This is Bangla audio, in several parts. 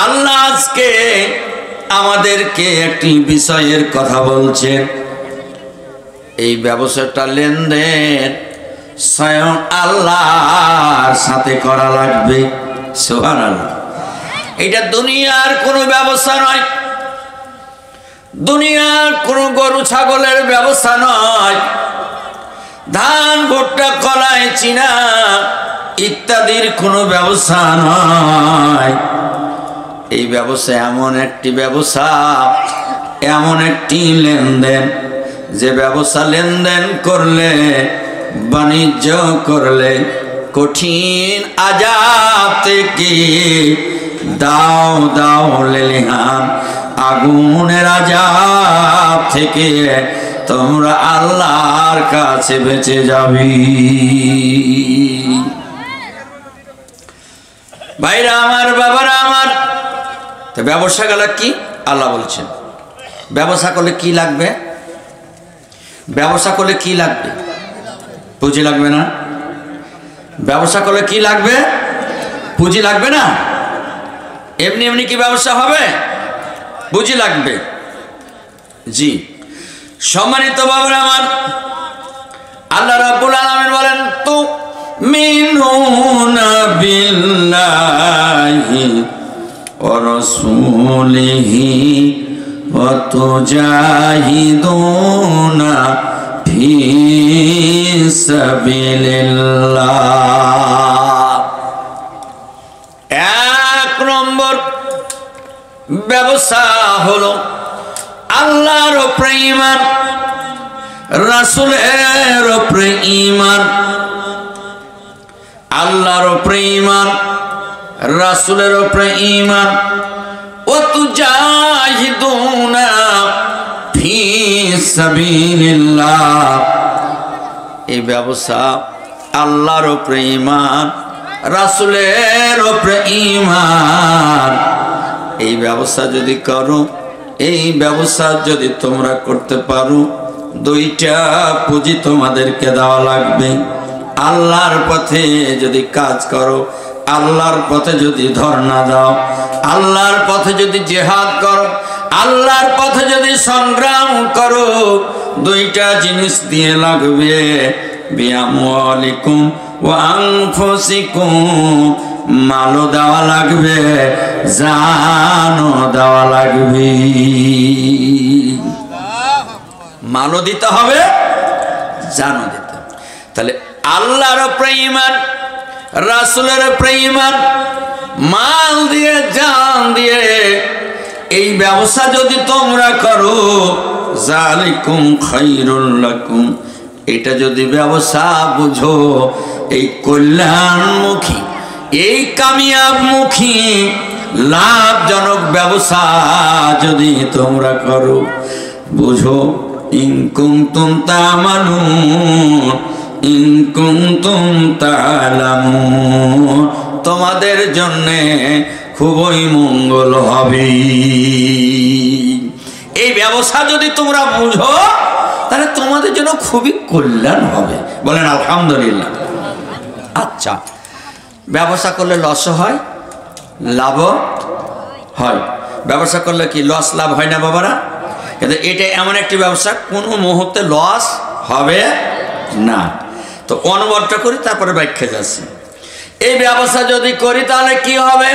আল্লাহ আজকে আমাদেরকে একটি বিষয়ের কথা বলছেন। এই ব্যবসাটা লেনদেন স্বয়ং আল্লাহর সাথে করা লাগবে। সুবহানাল্লাহ। এটা দুনিয়ার কোনো ব্যবসা নয়, দুনিয়ার কোনো গরু ছাগলের ব্যবসা নয়, ধান ভুট্টা কলাই চিনা ইত্যাদির কোনো ব্যবসা নয়। এই ব্যবসা এমন একটি ব্যবসা, এমন একটি লেনদেন, যে ব্যবসা লেনদেন করলে, বাণিজ্য করলে কঠিন আযাব থেকে দাও দাও লেলিহান আগুনের আযাব থেকে তোমরা আল্লাহর কাছে বেঁচে যাবি। ভাইরা আমার, বাবারা আমার, তো ব্যবসা গেল কি? আল্লাহ বলছেন ব্যবসা করলে কি লাগবে? ব্যবসা করলে কি লাগবে? পুঁজি লাগবে না? ব্যবসা করলে কি লাগবে? পুঁজি লাগবে না? এমনি এমনি কি ব্যবসা হবে? পুঁজি লাগবে। জি, সম্মানিত বাবারা আমার, আল্লাহ রাব্বুল আলামিন বলেন তো মিনুনা বিল্লাহি ওয়া রাসূলিহি ওয়া তুজাহিদুনা ফি সাবিলিল্লাহ। এক নম্বর ব্যবসা হলো আল্লাহর উপরে ঈমান, রাসূলের উপরে ঈমান। আল্লাহর উপরে ঈমান, রাসূলের উপরে ঈমান। ওয়া তুজাহিদুনা ফি সাবিলিল্লাহ। এই ব্যবসা আল্লাহর উপরে ঈমান, রাসূলের উপরে ঈমান। এই ব্যবসা যদি করো, এই ব্যবসা যদি তোমরা করতে পারো, দুইটা পুঁজি তোমাদেরকে দেওয়া লাগবে। আল্লাহর পথে যদি কাজ করো, আল্লাহর পথে যদি ধর্ণা দাও, আল্লাহর পথে যদি জিহাদ করো, আল্লাহর পথে যদি সংগ্রাম করো, দুইটা জিনিস দিয়ে লাগবে। বিআমওয়ালিকুম ওয়া আনফুসিকুম, মালও দেওয়া লাগবে, জানও দেওয়া লাগবে। মালও দিতে হবে, জানও দিতে হবে। তাহলে আল্লাহর উপরে ঈমান, রাসূলের উপরে ঈমান, মাল দিয়ে জান দিয়ে এই ব্যবসা যদি তোমরা করো, যালিকুম খায়রুল লাকুম, এটা যদি ব্যবসা বুঝো, এই কল্যাণমুখী, এই কামিয়াবমুখী লাভজনক ব্যবসা যদি তোমরা করো, বুঝো ইন কুনতুম তা'মালুন, ইন কুনতুম তা'লামুন, তোমাদের জন্য খুবই মঙ্গল হবে। এই ব্যবসা যদি তোমরা বুঝো, তাহলে তোমাদের জন্য খুবই কল্যাণ হবে। বলেন আলহামদুলিল্লাহ। আচ্ছা, ব্যবসা করলে লস হয়, লাভ হয়। ব্যবসা করলে কি লস লাভ হয় না বাবারা? কিন্তু এটা এমন একটি ব্যবসা, কোনো মুহূর্তে লস হবে না। তো অনুবাদটা করি, তারপরে ব্যাখ্যা যাচ্ছে। এই ব্যবসা যদি করি তাহলে কি হবে?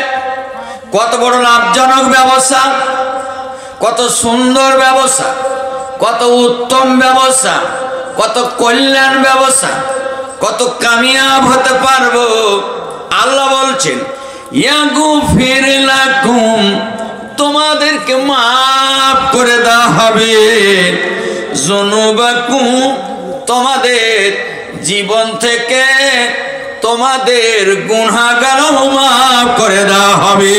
কত বড় লাভজনক ব্যবসা, কত সুন্দর ব্যবসা, কত উত্তম ব্যবসা, কত কল্যাণ ব্যবসা, কত কামিয়াব হতে পারবো। আল্লাহ বলছেন ইয়াগফির লাকুম, তোমাদেরকে মাফ করে দেওয়া হবে। যুনুবাকুম, তোমাদের জীবন থেকে তোমাদের গুনাহগারও মাফ করে দেওয়া হবে।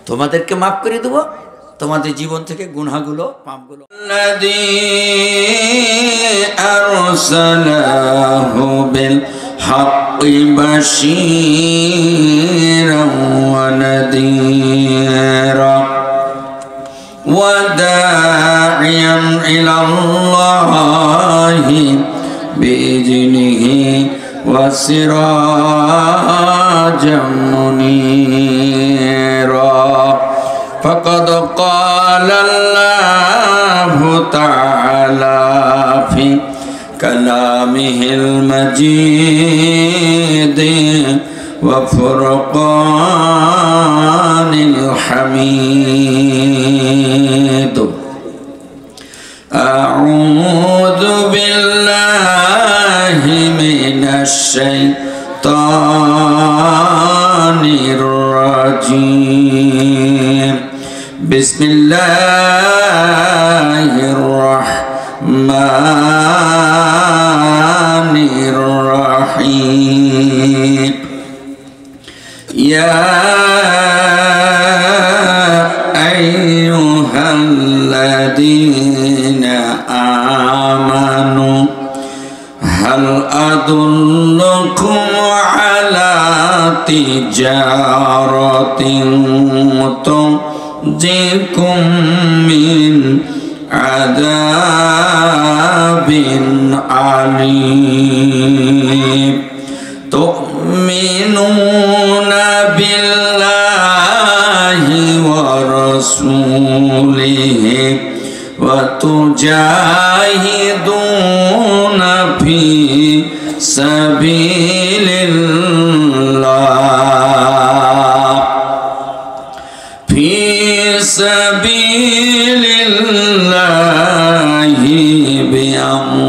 তোমাদেরকে মাফ করে দেব, তোমাদের জীবন থেকে গুনাহগুলো, পাপগুলো। আল্লাযী আরসালাহু বিল হাক্কি বাশীরান ওয়া নাযীরা ওয়া দা'iয়ান ইলাল্লাহি বিইذনিহি ওয়া وسراجا منيرا فقد قال الله تعالى في كلامه المجيد وفرقان الحميد أعوذ بالله من الشيطان الرجيم بسم الله الرحمن الرحيم يا أيها الذين آمنوا هل أدلكم على تجارة تنجيكم من عذاب أليم تؤمنون بالله ورسوله وتجاهدون في سبيل الله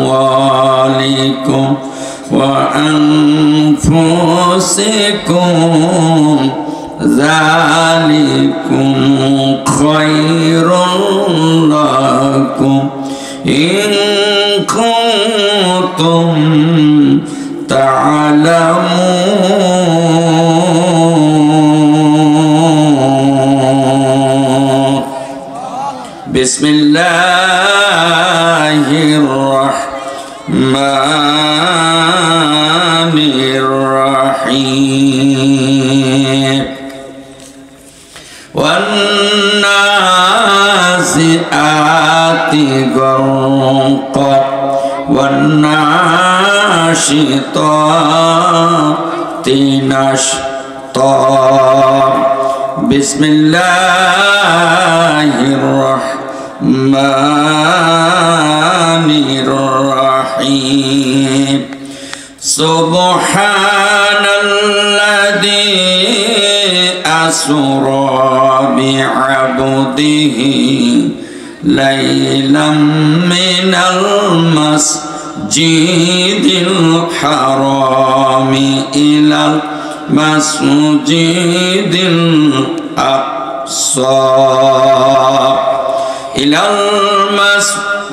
بأموالكم وأنفسكم ذلكم خير لكم إن كنتم تعلمون بسم الله الرحمن الرحيم والنازعات غرقا والناشطات نشطا بسم الله الرحمن الرحيم سبحان الذي أسرى بعبده ليلا من المسجد الحرام إلى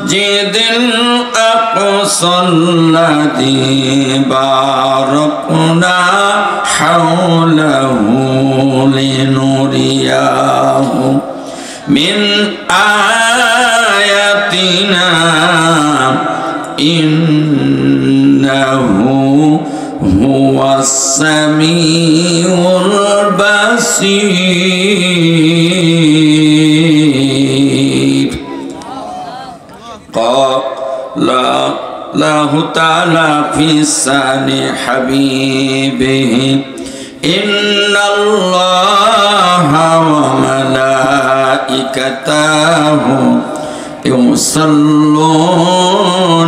المسجد الأقصى الذي باركنا حوله لنريه من آياتنا إنه هو السميع البصير قال الله تعالى في شأن حبيبه إن الله وملائكته يصلون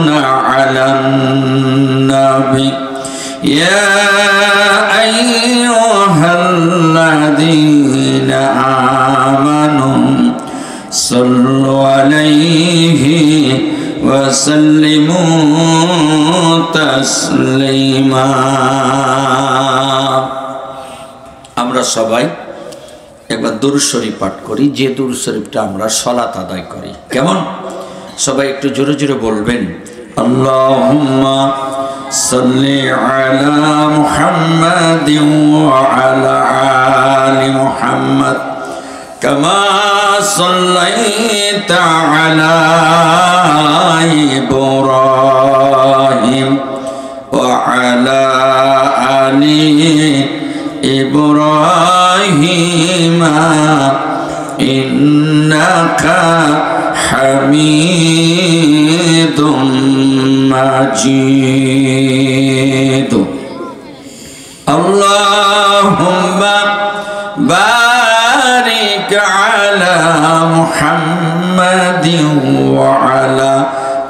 على النبي يا أيها الذين آمنوا صلوا عليه وسلموا تسليما আমরা সবাই একবার দুরূদ শরীফ পাঠ করি যে দুরূদ শরীফটা আমরা সালাত আদায় করি কেমন সবাই একটু জোরে জোরে বলবেন আল্লাহুম্মা সাল্লি আলা মুহাম্মাদিন ওয়া আলা আলি মুহাম্মাদ কামা সাল্লাইতা আলা ইব্রাহিম ওয়া আলা আলি إبراهيم إنك حميد مجيد আল্লাহুম্মা বারিক আলা মুহাম্মাদিন ওয়া আলা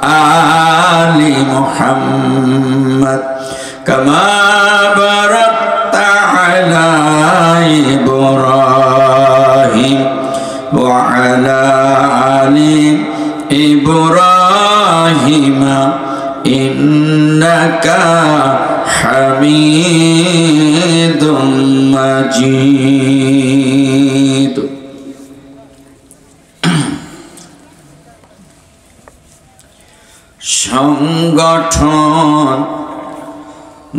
আলি মুহাম্মাদ কামা বারাকতা আলা ইব্রাহিম ওয়া আলা আলি ইব্রাহিম ইন্নাকা হামিদুম মাজিদ। সংগঠন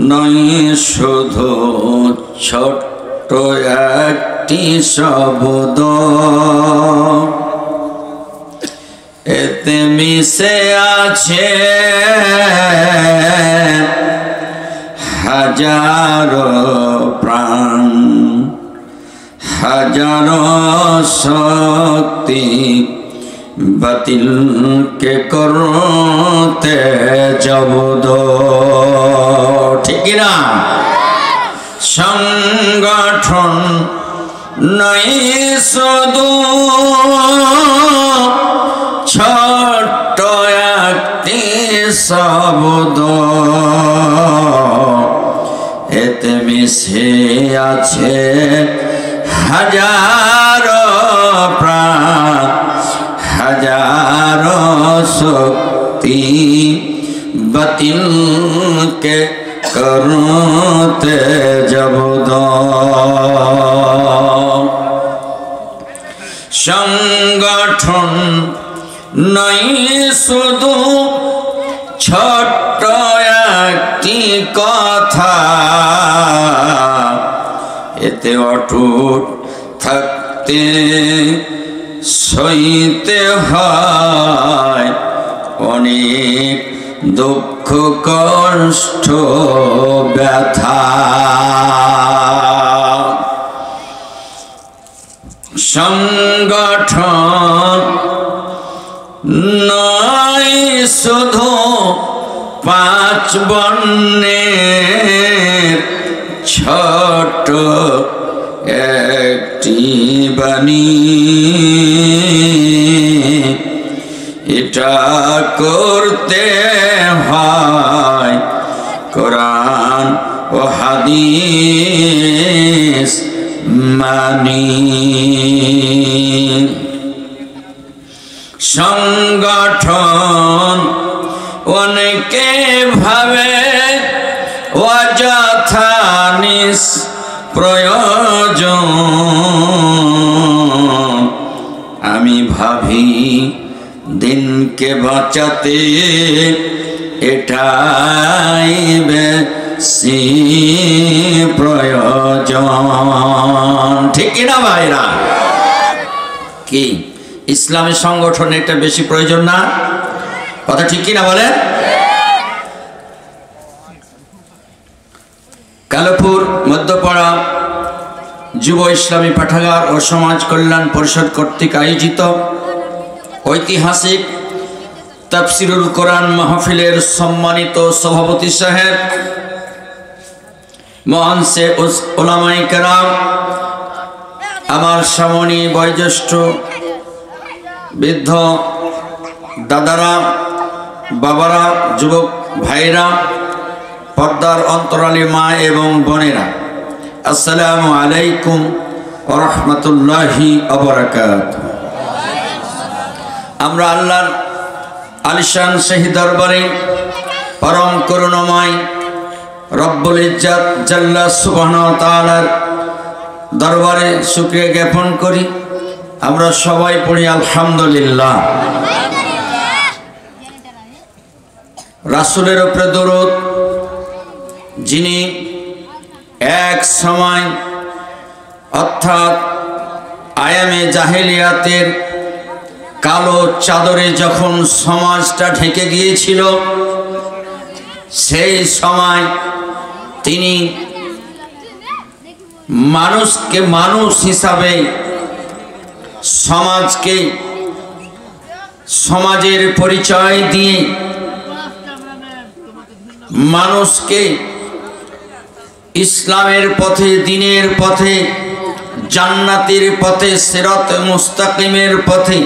নয় শুধু ছোট্ট একটি শব্দ, এতে মিশে আছে হাজারো প্রাণ, হাজারো শক্তি বাতিলকে করতে জব্দ। ঠিক না? সংগঠন নয় শুধু ছোট্ট একটি শব্দ, এতে মিশে আছে হাজারো প্রাণ, হাজারো শক্তি বাতিলকে করতে জব্দ। সংগঠন নয় শুধু ছোট্ট একটি কথা, এতে অটুট থাকতে সইতে হয় অনেক দুঃখ কষ্ট ব্যথা। সংগঠন নয় শুধু 5 বর্ণের ছোট একটি বাণী, এটা করতে হয় কোরআন ও হাদিস মানি। সংগঠন অনেকে ভাবে অযথা নিষ্প্রয়োজন, আমি ভাবি দিনকে বাঁচাতে এটাই বেশি প্রয়োজন। ঠিক না ভাইরা? কি ইসলামের সংগঠন এটা বেশি প্রয়োজন না? কথা ঠিক কিনা বলে? কালপুর মধ্যপাড়া যুব ইসলামী পাঠাগার ও সমাজ কল্যাণ পরিষদ কর্তৃক আয়োজিত ঐতিহাসিক তাফসিরুল কোরআন মাহফিলের সম্মানিত সভাপতি সাহেব, মহান সে উলামায়ে কেরাম, আমার সামনে বয়োজ্যেষ্ঠ বৃদ্ধ দাদারা, বাবারা, যুবক ভাইরা, পর্দার অন্তরালী মা এবং বোনেরা, আসসালামু আলাইকুম ওয়া রাহমাতুল্লাহি ওয়া বারাকাতুহু। আমরা আল্লাহর আলিশান শাহী দরবারে পরম করুণাময় রব্বুল ইজ্জত জাল্লা সুবহানাহু ওয়া তাআলার দরবারে শুকরিয়া জ্ঞাপন করি। আমরা সবাই পড়ি আলহামদুলিল্লাহ। রাসূলের উপরে দরুদ, যিনি এক সময় অর্থাৎ আয়ামে জাহেলিয়াতের কালো চাদরে যখন সমাজটা ঢেকে গিয়েছিল, সেই সময় তিনি মানুষকে মানুষ হিসাবে সমাজকে সমাজের পরিচয় দিয়ে মানুষকে ইসলামের পথে, দ্বীনের পথে, জান্নাতের পথে, সিরাত মুস্তাকিমের পথে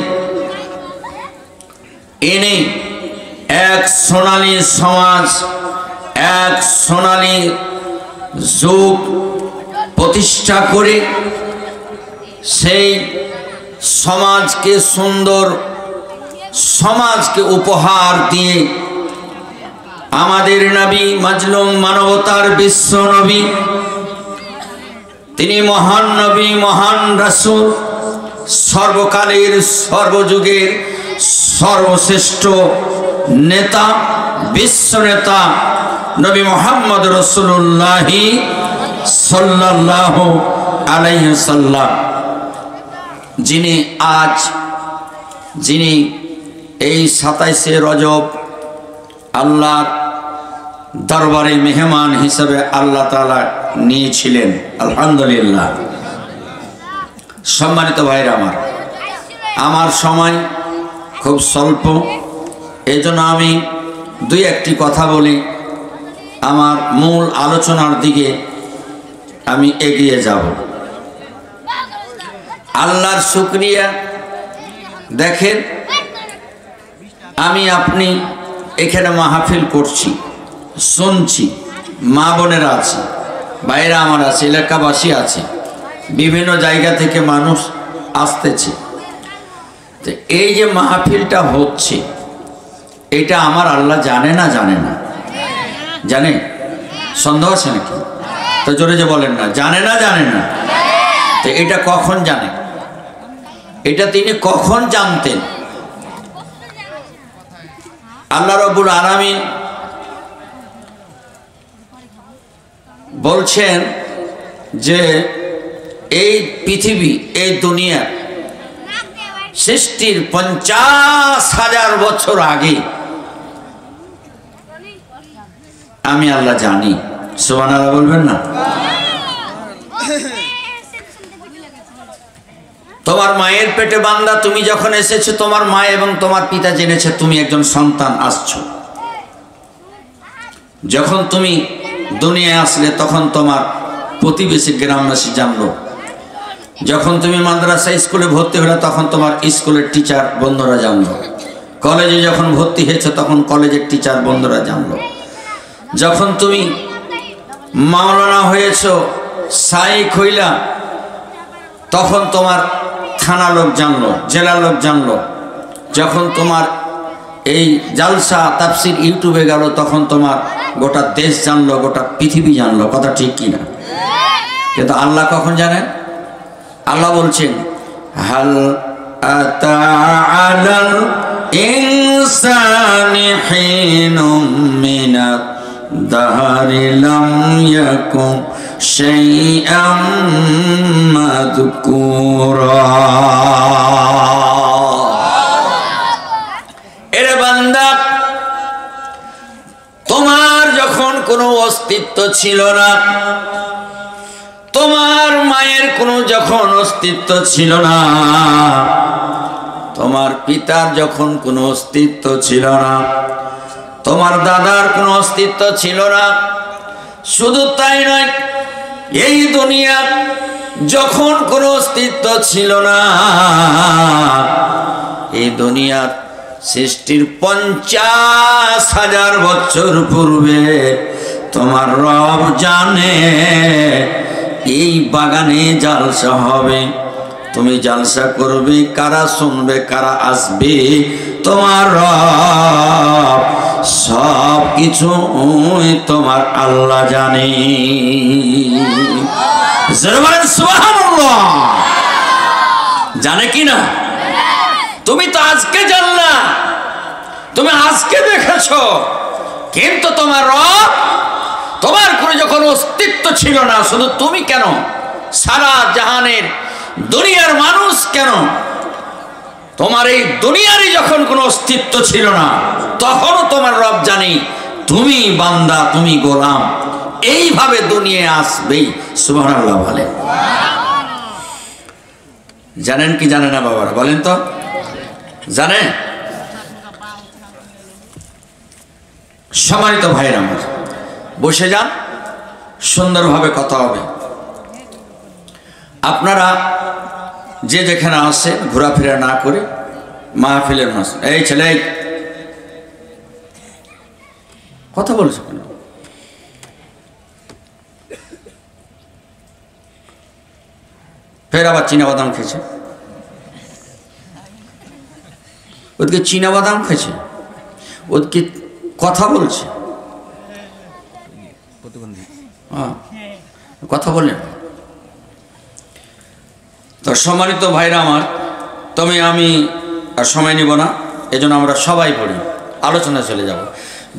এনে এক সোনালী সমাজ, এক সোনালী যুগ প্রতিষ্ঠা করে সেই সমাজকে, সুন্দর সমাজকে উপহার দিয়ে আমাদের নবী, মাজলুম মানবতার বিশ্ব নবী, তিনি মহান নবী, মহান রাসূল, সর্বকালের সর্বযুগের সর্বশ্রেষ্ঠ নেতা, বিশ্ব নেতা নবী মুহাম্মদ রাসূলুল্লাহ সাল্লাল্লাহু আলাইহি ওয়াসাল্লাম, যিনি এই 27শে রজব আল্লাহর দরবারে মেহমান হিসেবে আল্লাহ তাআলা নিয়েছিলেন। আলহামদুলিল্লাহ। সম্মানিত ভাইরা আমার সময় খুব স্বল্প, এই জন্য আমি দুই একটি কথা বলি, আমার মূল আলোচনার দিকে আমি এগিয়ে যাব। আল্লাহর শুকরিয়া। দেখেন, আমি আপনি এখানে মাহফিল করছি, শুনছি, মা বোনেরা আছে, ভাইরা আমার আছে, এলাকাবাসী আছে, বিভিন্ন জায়গা থেকে মানুষ আসতেছে। তো এই যে মাহফিলটা হচ্ছে, এটা আমার আল্লাহ জানে না? জানে না? জানে? সন্দেহ আছে নাকি? তো জোরে যে বলেন না, জানে না? জানে না? তো এটা কখন জানে? এটা তিনি কখন জানতেন? আল্লাহ রাব্বুল আলামিন বলছেন যে এই পৃথিবী, এই দুনিয়া সৃষ্টির 50,000 বছর আগে আমি আল্লাহ জানি। সুবহানাল্লাহ বলবেন না? তোমার মায়ের পেটে বান্দা, তুমি যখন এসেছো, তোমার মা এবং তোমার পিতা জেনেছে তুমি একজন সন্তান আসছো। যখন তুমি দুনিয়ায় আসলে তখন তোমার প্রতিবেশী গ্রামবাসী জানলো। যখন তুমি মাদ্রাসা স্কুলে ভর্তি হলে তখন তোমার স্কুলের টিচার বন্ধুরা জানলো। কলেজে যখন ভর্তি হয়েছে তখন কলেজের টিচার বন্ধুরা জানলো। যখন তুমি মাওলানা হয়েছো, শাইখ হইলা, তখন তোমার থানা লোক জানলো, জেলা লোক জানলো। যখন তোমার এই জালসা তাফসির ইউটিউবে গেল তখন তোমার গোটা দেশ জানলো, গোটা পৃথিবী জানলো। কথা ঠিক কিনা? কিন্তু আল্লাহ কখন জানেন? আল্লাহ বলছেন, হাল আতা আলাল ইনসানি হিনুম মিনাদ দাহরি লাম ইয়াকুন শাইআম মাযকুরা। এরে বান্দা, তোমার যখন কোনো অস্তিত্ব ছিল না, তোমার মায়ের কোনো যখন অস্তিত্ব ছিল না, তোমার পিতার যখন কোনো অস্তিত্ব ছিল না, তোমার দাদার কোনো অস্তিত্ব ছিল না, শুধু তাই নয়, এই দুনিয়া যখন কোনো অস্তিত্ব ছিল না, এই দুনিয়ার সৃষ্টির 50,000 বছর পূর্বে তোমার রব জানে এই বাগানে জালসা হবে, তুমি জালসা করবে, কারা শুনবে, কারা আসবে, তোমার রব সব কিছু তোমার আল্লাহ জানে। সুবহানাল্লাহ। জানে কি না? তুমি তো আজকে জানলা, তুমি আজকে দেখেছো, কিন্তু তোমার রব, তোমার কোনো যখন অস্তিত্ব ছিল না, শুধু তুমি কেন, সারা জাহানের দুনিয়ার মানুষ কেন, তোমার এই দুনিয়ারই যখন কোনো অস্তিত্ব ছিল না, তখনও তোমার রব জানি তুমি বান্দা, তুমি গোলাম, এইভাবে দুনিয়ায় আসবেই। সুবহানাল্লাহ বলে। জানেন কি জানেন না বাবারা? বলেন তো, জানেন? সম্মানিত ভাইরা আমার, বসে যান, সুন্দরভাবে কথা হবে। আপনারা যে যেখানে আসেন ঘোরাফেরা না করে মাহফিলের মাস। এই ছেলে কথা বলছো কেন? ফের আবার চীনাবাদাম খেয়েছে, ওদিকে চীনাবাদাম খেয়েছে, ওদিকে কথা বলছে, কথা বললেন। তো সম্মানিত ভাইরা আমার, তবে আমি আর সময় নিব না, এজন্য আমরা সবাই পড়ি, আলোচনা চলে যাব।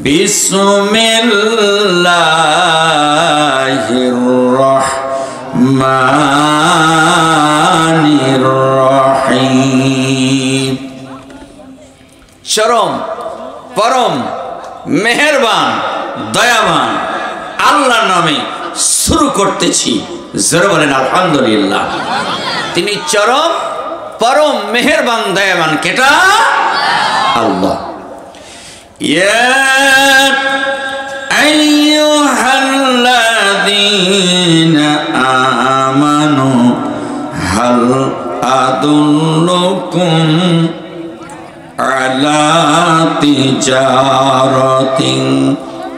বিসমিল্লাহির রহমানির রহিম। চরম পরম মেহেরবান দয়াবান আল্লাহর নামে শুরু করতেছি, জোরে বলেন আলহামদুলিল্লাহ। তিনি চরম পরম মেহেরবান দয়াবান, কেটা? আল্লাহ। ইয়া আইয়ুহাল্লাযীনা আমানু হাল আদুল্লুকুম আলা তিজারাতিন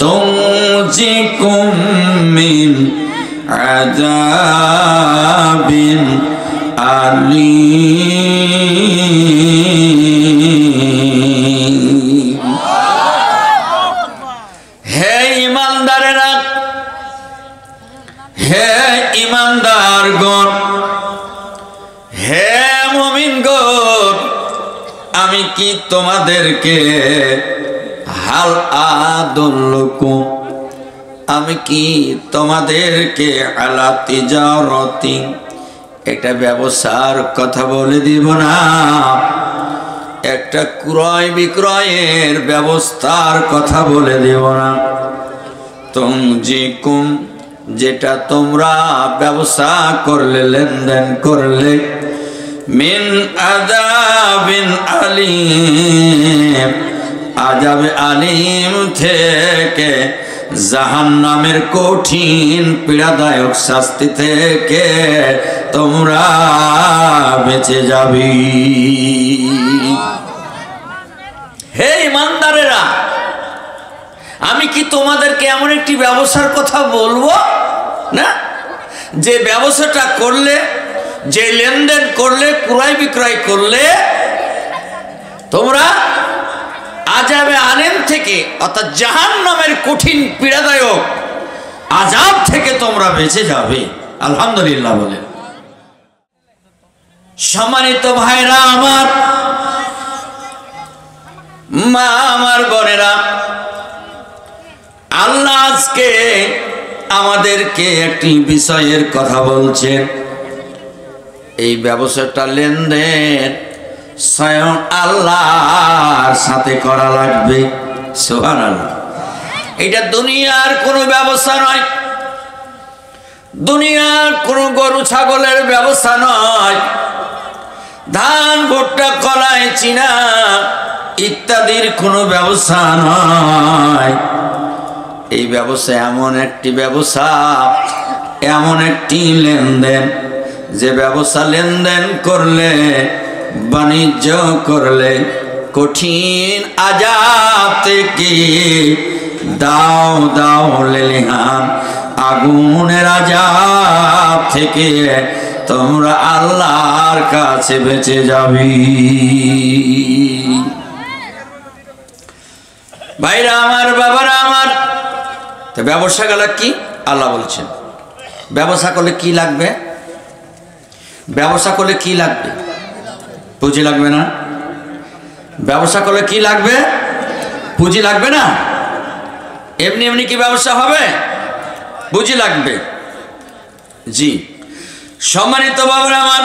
তুনজিকুম মিন আযাবিন আলীম। হে ঈমানদারেরা, হে ঈমানদারগণ, হে মুমিনগণ, আমি কি তোমাদেরকে হাল আদুল্লুকুম, আমি কি তোমাদেরকে আলা তিজারাতি, একটা ব্যবসার কথা বলে দিব না? একটা ক্রয় বিক্রয়ের ব্যবস্থার কথা বলে দেব না? তুনজিকুম, যেটা তোমরা ব্যবসা করলে, লেনদেন করলে, মিন আযাবিন আলীম, আযাবে আলীম থেকে, জাহান্নামের কঠিন পীড়াদায়ক শাস্তি থেকে তোমরা বেঁচে যাবে। হে ঈমানদারেরা, আমি কি তোমাদেরকে এমন একটি ব্যবসার কথা বলবো না, যে ব্যবসাটা করলে, যে লেনদেন করলে, ক্রয় বিক্রয় করলে তোমরা আযাবে আলীম থেকে, অর্থাৎ জাহান্নামের কঠিন পীড়াদায়ক আযাব থেকে তোমরা বেঁচে যাবে। আলহামদুলিল্লাহ বলে। সম্মানিত ভাইরা আমার, মা আমার, বোনেরা, আল্লাহ আজকে আমাদেরকে একটি বিষয়ের কথা বলছেন। এই ব্যবসাটা লেনদেন স্বয়ং আল্লাহর সাথে করা লাগবে। সুবহানাল্লাহ। এটা দুনিয়ার কোনো ব্যবসা নয়, দুনিয়ার কোনো গরু ছাগলের ব্যবসা নয়, ধান ভুট্টা কলাই চিনা ইত্যাদির কোনো ব্যবসা নয়। এই ব্যবসা এমন একটি ব্যবসা, এমন একটি লেনদেন, যে ব্যবসা লেনদেন করলে, বাণিজ্য করলে, কঠিন আযাব থেকে, দাও দাও লেলিহান আগুনের আযাব থেকে তোমরা আল্লাহর কাছে বেঁচে যাবে। ভাইরা আমার, বাবারা আমার, তো ব্যবসা গেল কি? আল্লাহ বলছেন ব্যবসা করলে কি লাগবে? ব্যবসা করলে কি লাগবে? পুঁজি লাগবে না? ব্যবসা করলে কি লাগবে? পুঁজি লাগবে না? এমনি এমনি কি ব্যবসা হবে? পুঁজি লাগবে। জি, সম্মানিত বাবারা আমার,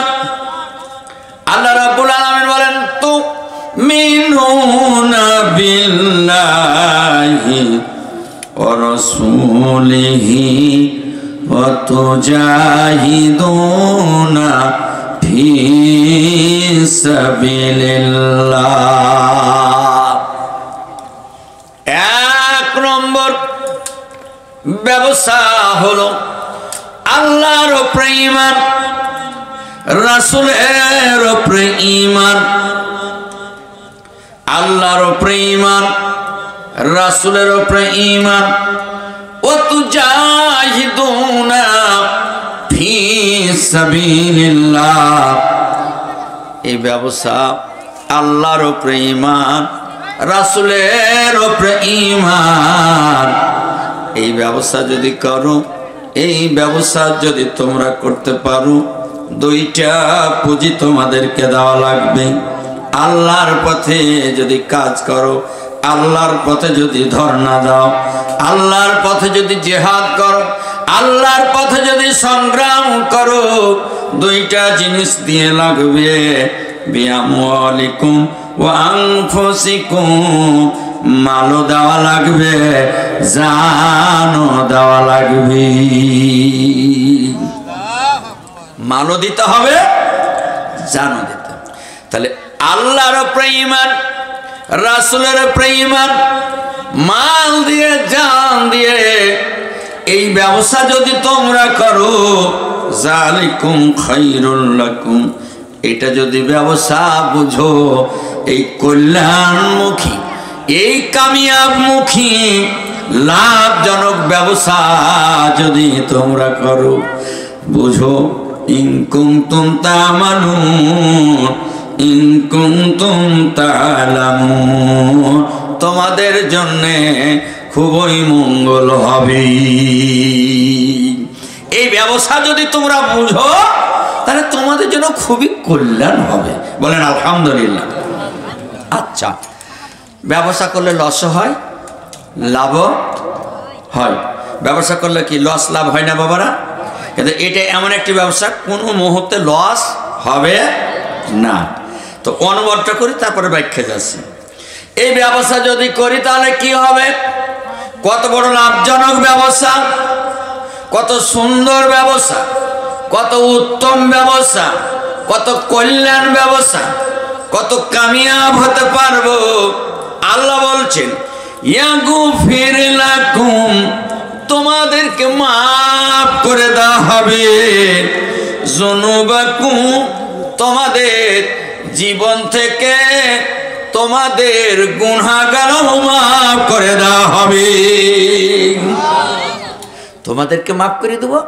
আল্লাহ রাব্বুল আলামিন বলেন, তো মিনুনা বিল্লাহি ওয়া রাসূলিহি ওয়া তুজাহিদুনা ফি সাবিলিল্লাহ। এক নম্বর ব্যবসা হলো আল্লাহর উপরে ঈমান, রাসূলের উপরে ঈমান। আল্লাহর উপরে ঈমান, রাসূলের উপরে ঈমান। ও তুজাহিদুনা ফি সাবিলিল্লাহ, এই ব্যবসা আল্লাহর উপরে ঈমান, রাসূলের উপরে ঈমান। এই ব্যবসা যদি করো, এই ব্যবসা যদি তোমরা করতে পারো, দুইটা পুঁজি তোমাদেরকে দেওয়া লাগবে। আল্লাহর পথে যদি কাজ করো, আল্লাহর পথে যদি ধর্ণা দাও, আল্লাহর পথে যদি জিহাদ করো, আল্লাহর পথে যদি সংগ্রাম করো, দুইটা জিনিস দিয়ে লাগবে, বিআমওয়ালিকুম ওয়া আনফুসিকুম, মালও দেওয়া লাগবে, জানও দেওয়া লাগবে। মালও দিতে হবে, জানও দিতে হবে। তাহলে আল্লাহর উপরে ঈমান, রাসূলের উপরে ঈমান, মাল দিয়ে জান দিয়ে এই ব্যবসা যদি তোমরা করো, যালিকুম খায়রুল লাকুম, এটা যদি ব্যবসা বুঝো, এই কল্যাণমুখী, এই কামিয়াবমুখী লাভজনক ব্যবসা যদি তোমরা করো, বুঝো ইন কুনতুম তা'মালুন, ইন কুনতুম তা'লামুন, তোমাদের জন্যে খুবই মঙ্গল হবে। এই ব্যবসা যদি তোমরা বুঝো, তাহলে তোমাদের জন্য খুবই কল্যাণ হবে। বলেন আলহামদুলিল্লাহ। আচ্ছা, ব্যবসা করলে লস হয়, লাভ হয়। ব্যবসা করলে কি লস লাভ হয় না বাবারা? কিন্তু এটা এমন একটি ব্যবসা, কোনো মুহূর্তে লস হবে না। তো অনুবাদটা করি, তারপরে ব্যাখ্যা যাচ্ছে। এই ব্যবসা যদি করি তাহলে কি হবে? কত বড় লাভজনক ব্যবসা, কত সুন্দর ব্যবসা, কত উত্তম ব্যবসা, কত কল্যাণ ব্যবসা, কত কামিয়াব হতে পারবো। আল্লাহ বলছেন ইয়াগফির লাকুম, তোমাদেরকে মাফ করে দেওয়া হবে, যুনুবাকুম, তোমাদের জীবন থেকে তোমাদের গুনাহগারও মাফ করে দেওয়া হবে। তোমাদেরকে মাফ করে দেবো,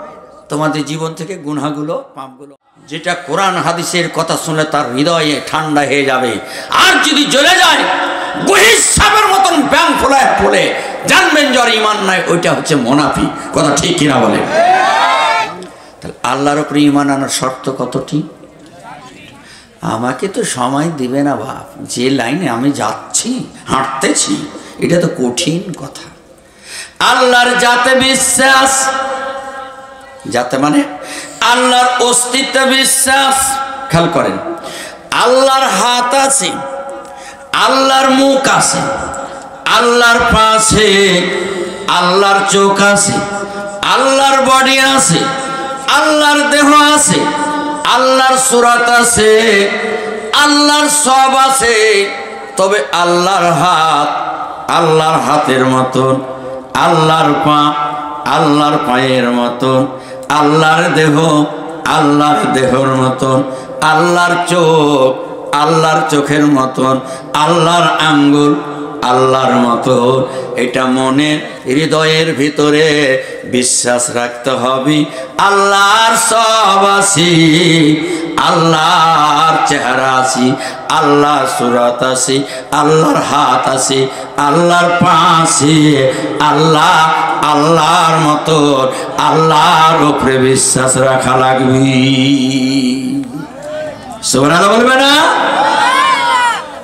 তোমাদের জীবন থেকে গুনাহগুলো, পাপগুলো। যেটা কোরআন হাদিসের কথা শুনলে তার হৃদয়ে ঠান্ডা হয়ে যাবে। আর যদি জ্বলে যায়, গহিসাবের মতন ব্যাং ফোলায় ফোলে, জানবেন যার ঈমান নাই, ওইটা হচ্ছে মুনাফিক। কথা ঠিক কিনা বলে? তাহলে আল্লাহর উপরে ঈমান আনার শর্ত কতটি? আমাকে তো সময় দিবে না বাপ, যে লাইনে আমি যাচ্ছি, হাঁটতেছি, এটা তো কঠিন কথা। আল্লাহর জাতে বিশ্বাস, যাতে মানে আল্লাহর অস্তিত্বে বিশ্বাস। খেয়াল করেন, আল্লাহর হাত আছে, আল্লাহর মুখ আছে, আল্লাহর পা আছে, আল্লাহর চোখ আছে, আল্লাহর বডি আছে, আল্লাহর দেহ আছে, আল্লাহর সূরত আছে, আল্লাহর সব আছে। তবে আল্লাহর হাত আল্লাহর হাতের মতন, আল্লাহর পা আল্লাহর পায়ের মতন, আল্লাহর দেহ আল্লাহর দেহর মতন, আল্লাহর চোখ আল্লাহর চোখের মতন, আল্লাহর আঙ্গুল আল্লাহর মতো। এটা মনে হৃদয়ের ভিতরে বিশ্বাস রাখতে হবে। আল্লাহর সব আছি, আল্লাহর চেহারা আছি, আল্লাহর সূরত আছে, আল্লাহর হাত আছে, আল্লাহর পা আছে, আল্লাহ আল্লাহর মতো, আল্লাহর উপরে বিশ্বাস রাখা লাগবে। সুবহানাল্লাহ বলবে না?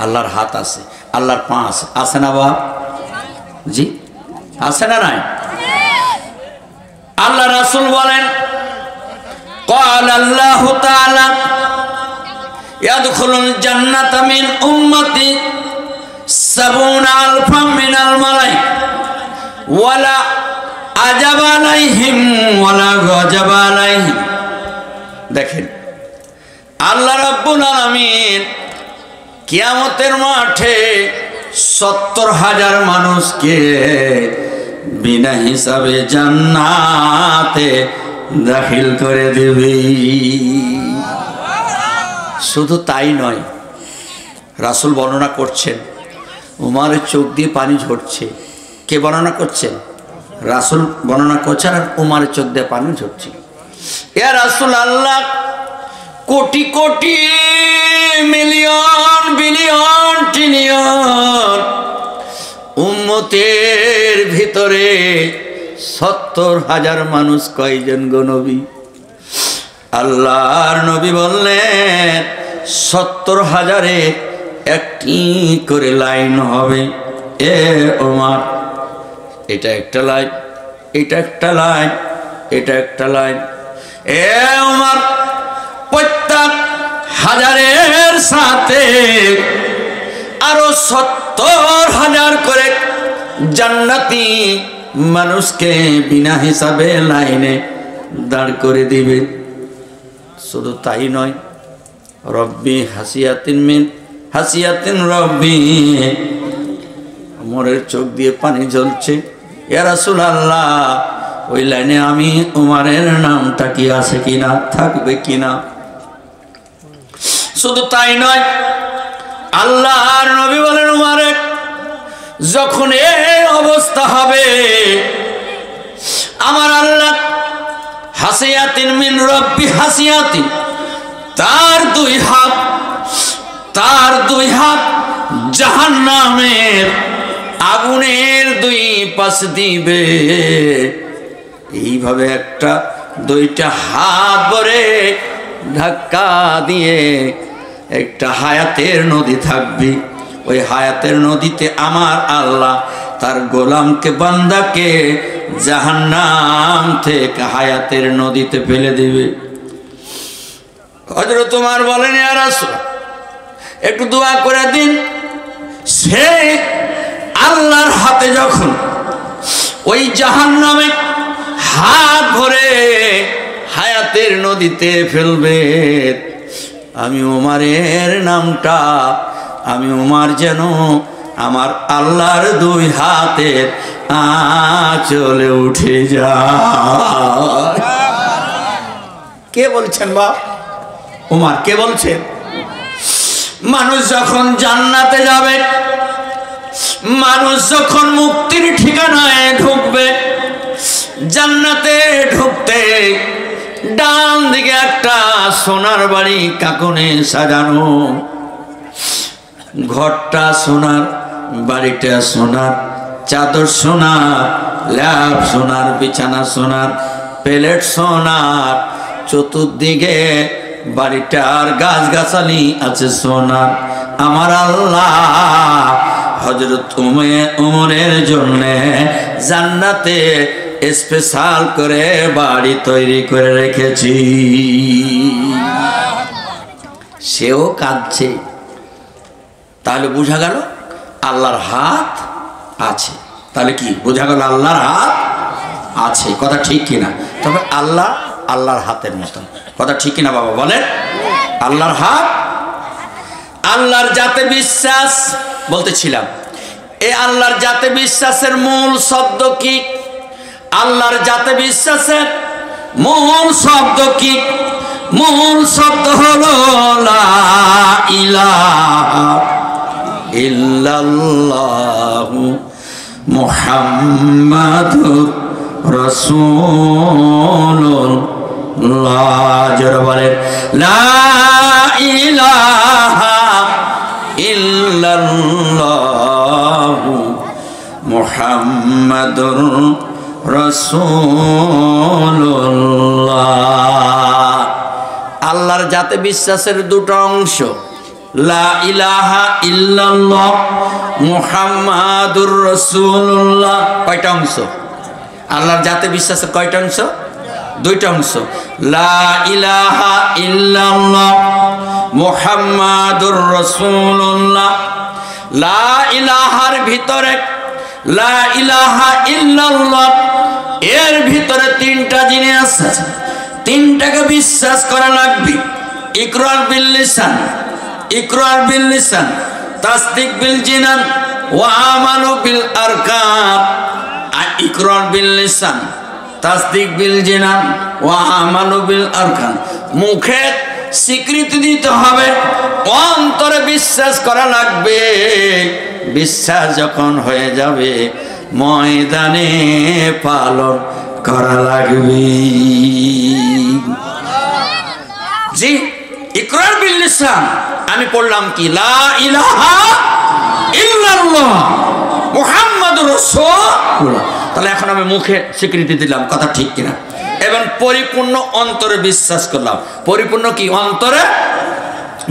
আল্লাহর হাত আছে, আল্লাহর পা আছে, আছে না বাপ? জি আছে না নাই? আল্লাহ রাসূল বলেন, قال الله تعالى يدخل الجنة من أمتي 70,000 من الملائكة ولا عجب عليهم ولا غضب عليهم। দেখেন, আল্লাহ রাব্বুল আলামিন কিয়ামতের মাঠে 70,000 মানুষকে বিনা হিসাবে জান্নাতে দাখিল করে দেবে। শুধু তাই নয়, রাসূল বর্ণনা করছেন উমারের চোখ দিয়ে পানি ঝরছে। কে বর্ণনা করছেন? রাসূল বর্ণনা করছেন আর উমারের চোখ দিয়ে পানি ঝরছে। ইয়া রাসূলুল্লাহ, crore crore million billion trillion উম্মতের ভিতরে 70,000 মানুষ কয়জন গো নবী? আল্লাহর নবী বললেন 70,000-এ একটি করে লাইন হবে। এ ওমর, এটা একটা লাইন, এটা একটা লাইন, এটা একটা লাইন। এ ওমর, প্রত্যেক হাজারের সাথে আরো 70,000 করে জান্নাতি মানুষকে বিনা হিসাবে লাইনে দাঁড় করে দিবে। শুধু তাই নয়, রব্বি হাসিয়াতিন মিন হাসিয়াতিন রব্বি, ওমরের চোখ দিয়ে পানি জ্বলছে। ইয়া রাসূলুল্লাহ, ওই লাইনে আমি উমারের নামটা কি আছে কিনা, থাকবে কিনা? শুধু তাই নয়, আল্লাহর নবী বলেন উমারে, যখন এই অবস্থা হবে আমার আল্লাহ হাসিয়াতিন মিন রব্বি হাসিয়াতিন, তার দুই হাত জাহান্নামের আগুনের দুই পাশ দিবে। এইভাবে একটা দুইটা হাত ভরে ধাক্কা দিয়ে একটা হায়াতের নদী থাকবে। ওই হায়াতের নদীতে আমার আল্লাহ তার গোলামকে, বান্দাকে জাহান্নাম থেকে হায়াতের নদীতে ফেলে দিবে। হযরত ওমর বলেন, ইয়া রাসূল, একটু দোয়া করে দিন। সে আল্লাহর হাতে যখন ওই জাহান্নামে হাত ভরে হায়াতের নদীতে ফেলবে, আমি ওমরের নামটা, আমি ওমর যেন আমার আল্লাহর দুই হাতের আঁচলে উঠে যায়। কে বলছেন বা? ওমর। কে বলছেন? মানুষ যখন জান্নাতে যাবে, মানুষ যখন মুক্তির ঠিকানায় ঢুকবে, জান্নাতে ঢুকতে ডান দিকে একটা সোনার বাড়ি কাঁকনে সাজানো, ঘরটা সোনার, বাড়িটা সোনার, চাদর সোনার, ল্যাপ সোনার, বিছানা সোনার, প্লেট সোনার, চতুর্দিকে বাড়িটার গাছগাছালি আছে সোনার। আমার আল্লাহ হযরত ওমরের জন্য জান্নাতে স্পেশাল করে বাড়ি তৈরি করে রেখেছি। সেও কাঁদছে। তাহলে বোঝা গেল আল্লাহর হাত আছে। তাহলে কি বোঝা গেল? আল্লাহর হাত আছে। কথা ঠিক কিনা? তবে আল্লাহ আল্লাহর হাতের মতন। কথা ঠিক কিনা বাবা বলেন? আল্লাহর হাত, আল্লাহর জাতে বিশ্বাস বলতেছিলাম। এই আল্লাহর জাতে বিশ্বাসের মূল শব্দ কি? আল্লাহর জাতে বিশ্বাসের মূল শব্দ কি? মূল শব্দ হলো লা ইলাহা ইল্লাল্লাহু মুহাম্মাদুর রাসূলুল্লাহ। যারা বলেন লা ইলাহা ইল্লাল্লাহু মুহাম্মাদুর রাসূলুল্লাহ। আল্লাহর জাতে বিশ্বাসের দুটো অংশ, লা ইলাহা ইল্লাল্লাহ মুহাম্মাদুর রাসূলুল্লাহ। কয়টা অংশ? আল্লাহর জাতে বিশ্বাসের কয়টা অংশ? দুইটা অংশ। লা ইলাহা ইল্লাল্লাহ মুহাম্মাদুর রাসূলুল্লাহ। লা ইলাহার ভিতরে, লা ইলাহা ইল্লাল্লাহ এর ভিতরে তিনটা জিনিস আছে। তিনটাকে বিশ্বাস করা লাগবে। ইকরার বিল লিসান, ইকরার বিল লিসান, তাসদিক বিল জিনান ওয়া আমালু বিল আরকান। ইকরার বিল লিসান, তাসদিক বিল জিনান, ওয়া আমালু বিল আরকান। মুখে স্বীকৃতি দিতে হবে, অন্তরে বিশ্বাস করা লাগবে। বিশ্বাস যখন হয়ে যাবে, ময়দানে পালন করা লাগবে। জি, ইকরার বিল লিসান, আমি পড়লাম কি লা ইলাহা ইল্লাল্লাহ মুহাম্মাদুর রাসূলুল্লাহ। তাহলে এখন আমি মুখে স্বীকৃতি দিলাম, কথা ঠিক কিনা? এবং পরিপূর্ণ অন্তরে বিশ্বাস করলাম। পরিপূর্ণ কি? অন্তরে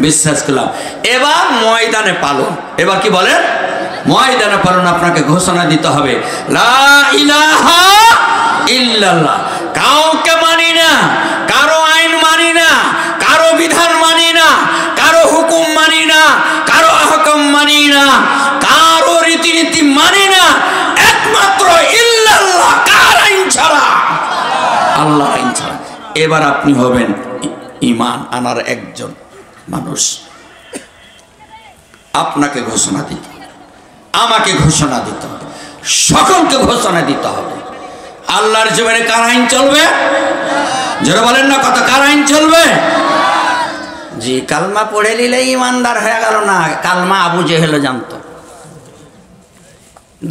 বিশ্বাস করলাম। এবার ময়দানে পালন। এবার কি বলেন? ময়দানে পালন। আপনাকে ঘোষণা দিতে হবে লা ইলাহা ইল্লাল্লাহ। কাউকে মানি না, কারো আইন মানি না, কারো বিধান মানি না, কারো হুকুম মানি না, কারো আহকাম মানি না, কারো রীতিনীতি মানি না, একমাত্র ইল্লাল্লাহ। কার আইন ছাড়া? আল্লাহ আইন ছাড়া। এবার আপনি হবেন ঈমান আনার একজন মানুষ। আপনাকে ঘোষণা দিতে, আমাকে ঘোষণা দিতে হবে, সকলকে ঘোষণা দিতে হবে। আল্লাহর জমিনে কার আইন চলবে? যারা বলেন না কথা, কার আইন চলবে? জি, কালমা পড়ে নিলে ইমানদার হয়ে গেল না। কালমা আবু জেহেল জানতো,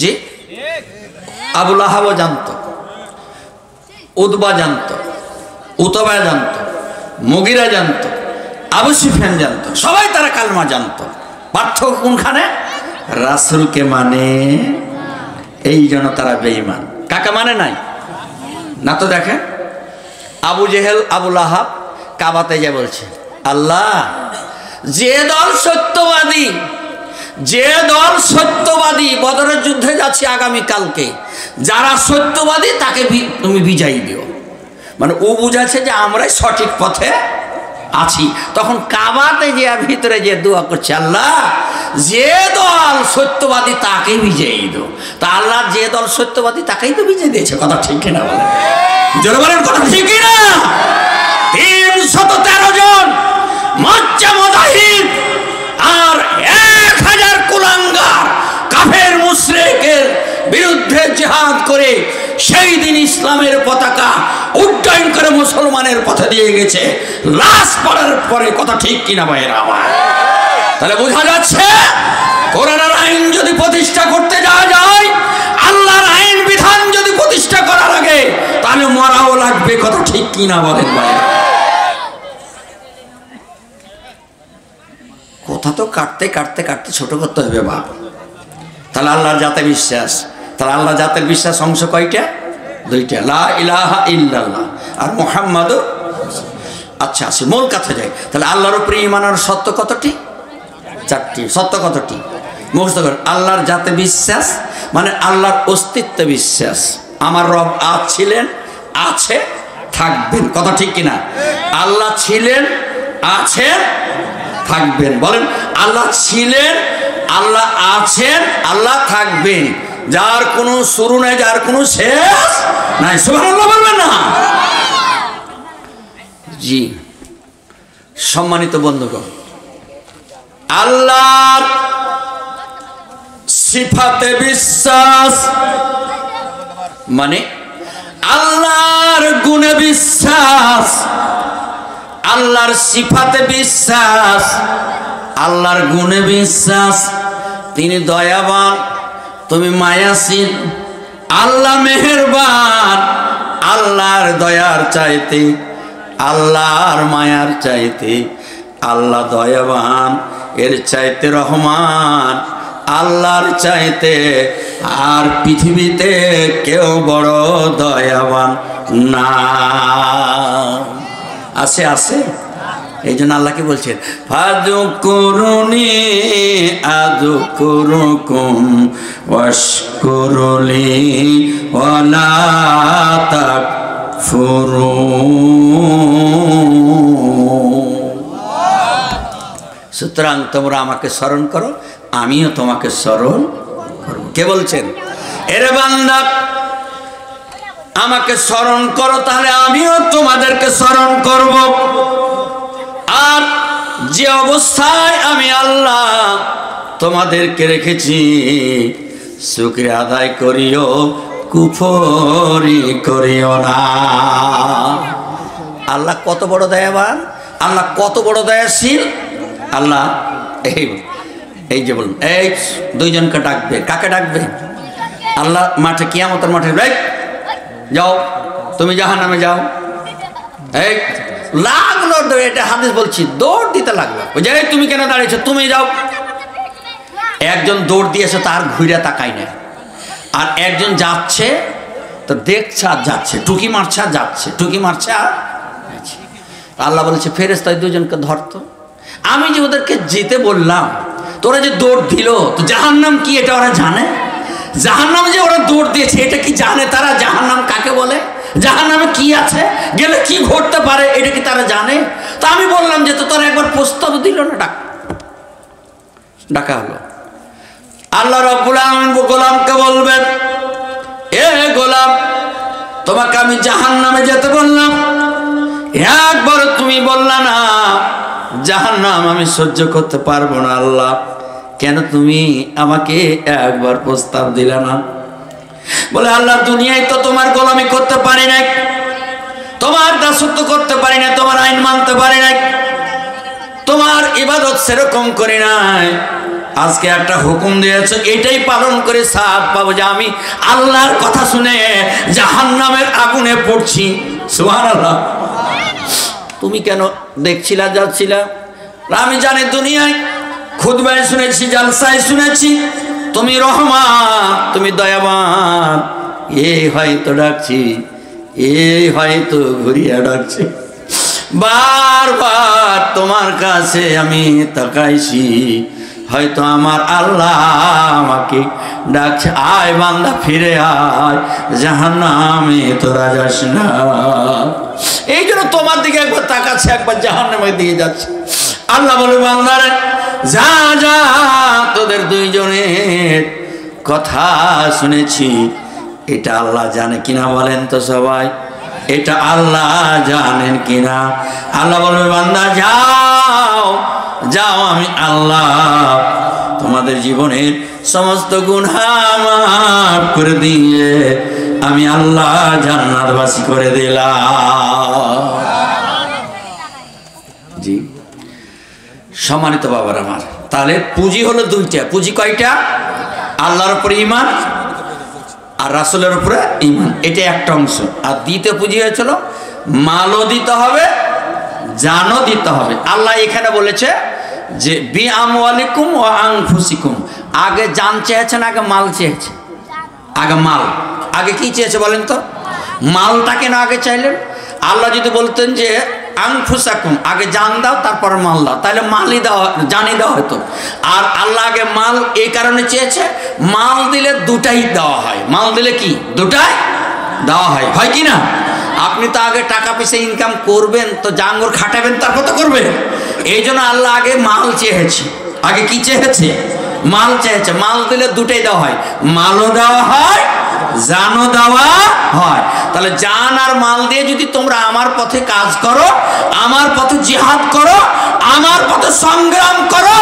জি, আবু লাহাবও জানতো, উতবা জানতো, উতবা জানতো, মুগিরা জানতো, আবু সুফিয়ান জানতো, সবাই তারা কালমা জানতো। পার্থক্য কোনখানে? রাসূলকে মানে, এই জন্য তারা বেঈমান। কাকে মানে নাই না? তো দেখেন আবু জেহেল, আবু লাহাব কাবাতে যা বলছে, আল্লাহ যে দল সত্যবাদী, যে দল সত্যবাদী, বদরের যুদ্ধে যাচ্ছে আগামী কালকে, যারা সত্যবাদী তাকে তুমি বিজয়ী দিও। মানে ও বুঝাচ্ছে যে আমরাই সঠিক পথে আছি। তখন কাবাতে যে ভিতরে যে দোয়া করছে, আল্লাহ যে দল সত্যবাদী তাকে বিজয়ী দিও। তা আল্লাহ যে দল সত্যবাদী তাকেই তো বিজয় দিয়েছে। কথা ঠিক কিনা বলেন? জোরে বলেন, কথা ঠিক কিনা? 313 জন মজ্জা মুজাহিদ আর 1000 কুলাঙ্গার কাফের মুশরিকের বিরুদ্ধে জিহাদ করে সেই দিন ইসলামের পতাকা উড্ডয়ন করে মুসলমানের পথে দিয়ে গেছে লাশ পড়ার পরে। কথা ঠিক কিনা ভাইরা আমার? তাহলে বোঝা যাচ্ছে কোরআনের আইন যদি প্রতিষ্ঠা করতে যাওয়া যায়, আল্লাহর আইন বিধান যদি প্রতিষ্ঠা করা লাগে, তাহলে মরাও লাগবে। কথা ঠিক কিনা বলেন ভাইরা? কথা তো কাটতে কাটতে কাটতে ছোট করতে হবে বাপ। তাহলে আল্লাহর জাতে বিশ্বাস, তাহলে আল্লাহ জাতের বিশ্বাস অংশ কয়টা? 2টা, লা ইলাহা ইল্লাল্লাহ আর মুহাম্মাদুর। আচ্ছা, আসি মূল কথা যাই। তাহলে আল্লাহর উপরে ঈমানের সত্য কতটি? 4টি। সত্য কতটি? মুখস্থ করেন। আল্লাহর জাতে বিশ্বাস মানে আল্লাহর অস্তিত্বে বিশ্বাস। আমার রব আজ ছিলেন, আছে, থাকবেন। কথা ঠিক কিনা? আল্লাহ ছিলেন, আছেন, থাকবেন। বলেন, আল্লাহ ছিলেন, আল্লাহ আছেন, আল্লাহ থাকবেন। যার কোনো শুরু নাই, যার কোনো শেষ নাই। সুবহানাল্লাহ বলবেন না? জি, সম্মানিত বন্ধুগণ, আল্লাহর সিফাতে বিশ্বাস মানে আল্লাহর গুণে বিশ্বাস, আল্লাহর সিফাতে বিশ্বাস, আল্লাহর গুণে বিশ্বাস। তিনি দয়াবান, তুমি মায়াশীল। আল্লাহ মেহেরবান। আল্লাহর দয়ার চাইতে, আল্লাহর মায়ার চাইতে আল্লাহ দয়াবান, এর চাইতে রহমান, আল্লাহর চাইতে আর পৃথিবীতে কেউ বড় দয়াবান না। আছে আছে। এই জন্য আল্লাহকে বলছেন, ফাযকুরুনি আযকুরুকুম ওয়াশকুরুলি ওয়ালা তাকফুরুন। সুতরাং তোমরা আমাকে স্মরণ করো, আমিও তোমাকে স্মরণ করব। কে বলছেন? এরে বান্দা, আমাকে স্মরণ করো, তাহলে আমিও তোমাদেরকে স্মরণ করব। আর যে অবস্থায় আমি আল্লাহ তোমাদেরকে রেখেছি, শুকরিয়া আদায় করিও, কুফরি করিও না। আল্লাহ কত বড় দয়াবান, আল্লাহ কত বড় দয়াশীল। আল্লাহ এই যে বলুন, এই দুইজনকে ডাকবে। কাকে ডাকবে? আল্লাহ মাঠে, কিয়ামতের মাঠে, যাও তুমি জাহান্নামে যাও। এই লাগলো, এটা হাদিস বলছি, দৌড় দিতে লাগলো। ওই যে তুমি কেন দাঁড়িয়েছো, তুমি যাও। একজন দৌড় দিয়েছে, তার ঘুরে তাকাই না। আর একজন যাচ্ছে, তো দেখছে আর যাচ্ছে, টুকি মারছে আর যাচ্ছে, টুকি মারছে আর যাচ্ছে। আল্লাহ বলেছে ফেরেশতা দুজনকে ধরতো। আমি যে ওদেরকে যেতে বললাম, তোরা যে দৌড় দিল, তো জাহান্নাম কি এটা ওরা জানে? জাহান্নাম যে ওরা দৌড় দিয়েছে এটা কি জানে তারা? জাহান্নাম কাকে বলে, জাহান্নামে কি আছে, গেলে কি ঘটতে পারে, এটা কি তারা জানে? তা আমি বললাম যে তো তোরা একবার প্রস্তাব দিল না, ডাকা হলো। আল্লাহ রাব্বুল আলামিন গোলামকে বলবেন, এ গোলাম, তোমাকে আমি জাহান্নামে যেতে বললাম, একবার তুমি বললা না জাহান্নাম আমি সহ্য করতে পারবো না। আল্লাহ কেন তুমি আমাকে একবার প্রস্তাব দিলা না? বলে আল্লাহ দুনিয়ায় তো তোমার গোলামি করতে পারি নাই, তোমার দাসত্ব করতে পারি না, তোমার আইন মানতে পারি নাই, তোমার ইবাদত সেরকম করি নাই। আজকে একটা হুকুম দিয়েছো, এটাই পালন করে সাথ পাবো যে আমি আল্লাহর কথা শুনে জাহান্নামের আগুনে পড়ছি। সুবহানাল্লাহ। তুমি কেন দেখছিলা, যাচ্ছিলা? আমি জানি দুনিয়ায় খুতবায় শুনেছি, জালসায় শুনেছি তুমি রহমান, তুমি দয়াবান। এই হয়তো ডাকছি, এই হয়তো ঘুরিয়া ডাকছি, বারবার তোমার কাছে আমি তাকাইছি, হয়তো আমার আল্লাহ আমাকে ডাকছে, আয় বান্দা ফিরে আয়, জাহান্নামে তোরা যাস না। এই জন্য তোমার দিকে একবার তাকাচ্ছে, একবার জাহান্নামের দিকে যাচ্ছে। আল্লাহ বলে বান্দারে যা যা, তোদের দুইজনের কথা শুনেছি, এটা আল্লাহ জানে কিনা বলেন তো সবাই? এটা আল্লাহ জানেন কিনা? আল্লাহ বলবে বান্দা যাও যাও, আমি আল্লাহ তোমাদের জীবনের সমস্ত গুনাহ মাফ করে দিয়ে আমি আল্লাহ জান্নাতবাসী করে দিলাম। জি সম্মানিত বাবার আমার, তাহলে পুঁজি হলো দুইটা। পুঁজি কয়টা? আল্লাহর উপরে ঈমান আর রাসূলের উপরে ঈমান, এটা একটা অংশ। আর দ্বিতীয় পুঁজি হয়েছিল মালও দিতে হবে, জানও দিতে হবে। আল্লাহ এখানে বলেছে যে বি আমওয়ালিকুম ওয়া আনফুসিকুম, আগে জান চেয়েছেন, আগে মাল চেয়েছে। আগে মাল, আগে কি চেয়েছে বলেন তো? মালটা কেন আগে চাইলেন? আল্লাহ যদি বলতেন যে আনফুসাকুম, আগে জান দাও তারপর মাল দাও, তাহলে মালই দেওয়া, জানই দেওয়া হতো। আর আল্লাহ আগে মাল এই কারণে চেয়েছে, মাল দিলে দুটাই দেওয়া হয়। মাল দিলে কি দুটাই দেওয়া হয়, হয় কি না? আপনি তো আগে টাকা পয়সা ইনকাম করবেন, তো জাঙ্গর খাটাবেন, তারপর তো করবেন। এই জন্য আল্লাহ আগে মাল চেয়েছে। আগে কি চেয়েছে? মাল চেয়েছে। মাল দিলে দুটাই দেওয়া হয়, মালও দেওয়া হয়, জানও দেওয়া হয়। তাহলে জান আর মাল দিয়ে যদি তোমরা আমার পথে কাজ করো, আমার পথে জিহাদ করো, আমার পথে সংগ্রাম করো,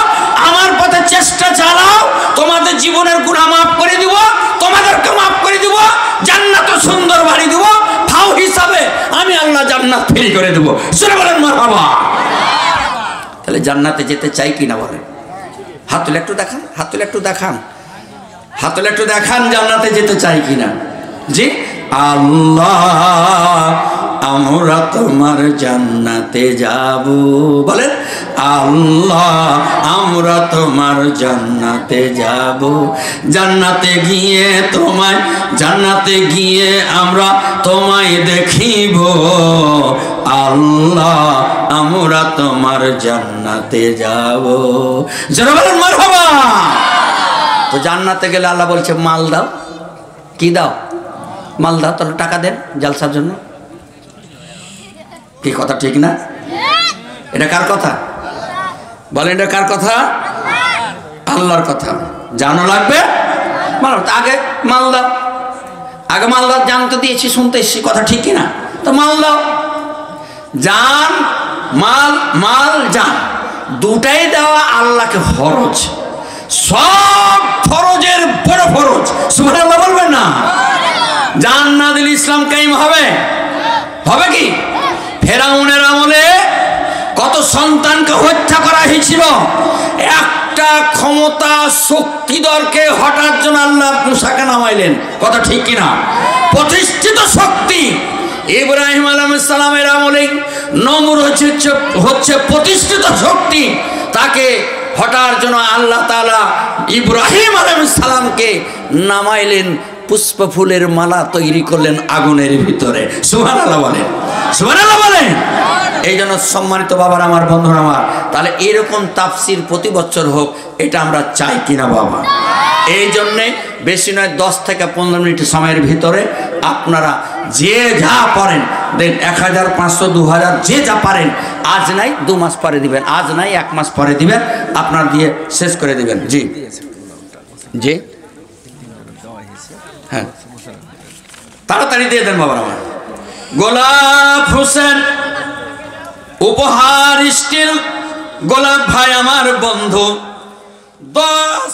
আমার পথে চেষ্টা চালাও, তোমাদের জীবনের গুনাহ মাফ করে দিব, তোমাদেরকে মাফ করে দিব, জান্নাত সুন্দর বাড়ি দিব, ফাও হিসাবে আমি আল্লাহ জান্নাত ফ্রি করে দেব। শুনে বলেন মারহাবা। তাহলে জান্নাতে যেতে চাই কিনা বলেন? হাত তুলে একটু দেখান, হাত তুলে একটু দেখান, হাত তুলে একটু দেখান জান্নাতে যেতে চাই কিনা। জি আল্লাহ আমরা তোমার জান্নাতে যাব, বলেন আল্লাহ আমরা তোমার জান্নাতে যাব, জান্নাতে গিয়ে তোমায়, জান্নাতে গিয়ে আমরা তোমায় দেখিব, আল্লাহ আমরা তোমার জান্নাতে যাব। যারা বলেন মারহাবা। তো জান্নাতে গেলে আল্লাহ বলছে মাল দাও। কি দাও? মাল দাও। তাহলে টাকা দেন জালসার জন্য। কি কথা ঠিক না? এটা কার কথা বলেন? এটা কার কথা? আল্লাহর কথা। জানো লাগবে মাল, আগে মাল দাও, আগে মাল দাও। জানতে দিয়েছি, শুনতে এসেছি, কথা ঠিক কিনা? তো মাল দাও। জান মাল, মাল জান দুটাই দেওয়া আল্লাহকে ফরজ, সব ফরজের বড় ফরজ। সুবহানাল্লাহ বলবেন না? জান না দিলে ইসলাম কায়েম হবে? হবে কি? ফেরাউনের আমলে কত সন্তানকে হত্যা করা হয়েছিল, একটা ক্ষমতা শক্তিধরকে হঠাৎ জন্য আল্লাহ মুসাকে নামাইলেন। কথা ঠিক কিনা? প্রতিষ্ঠিত শক্তি। ইব্রাহিম আলাইহিস সালামের আমলে নমরুদ হচ্ছে প্রতিষ্ঠিত শক্তি, তাকে হঠাৎ জন্য আল্লাহ তাআলা ইব্রাহিম আলাইহিস সালামকে নামাইলেন, পুষ্প ফুলের মালা তৈরি করলেন আগুনের ভিতরে। সুবহানাল্লাহ বলেন, সুবহানাল্লাহ বলেন। এই জন্য সম্মানিত বাবার আমার, বন্ধুরা আমার, তাহলে এরকম তাফসির প্রতি বছর হোক, এটা আমরা চাই কিনা বাবা? এই জন্যে বেশি নয় 10 থেকে 15 মিনিট সময়ের ভিতরে আপনারা যে যা পারেন দেন, 1500 2000 যে যা পারেন, আজ নাই 2 মাস পরে দিবেন, আজ নাই 1 মাস পরে দিবেন, আপনার দিয়ে শেষ করে দিবেন। জি জি হ্যাঁ, তাড়াতাড়ি দিয়ে দেন বাবার আমার। গোলাপ হোসেন উপহার স্টিল, গোলাপ ভাই আমার বন্ধু 10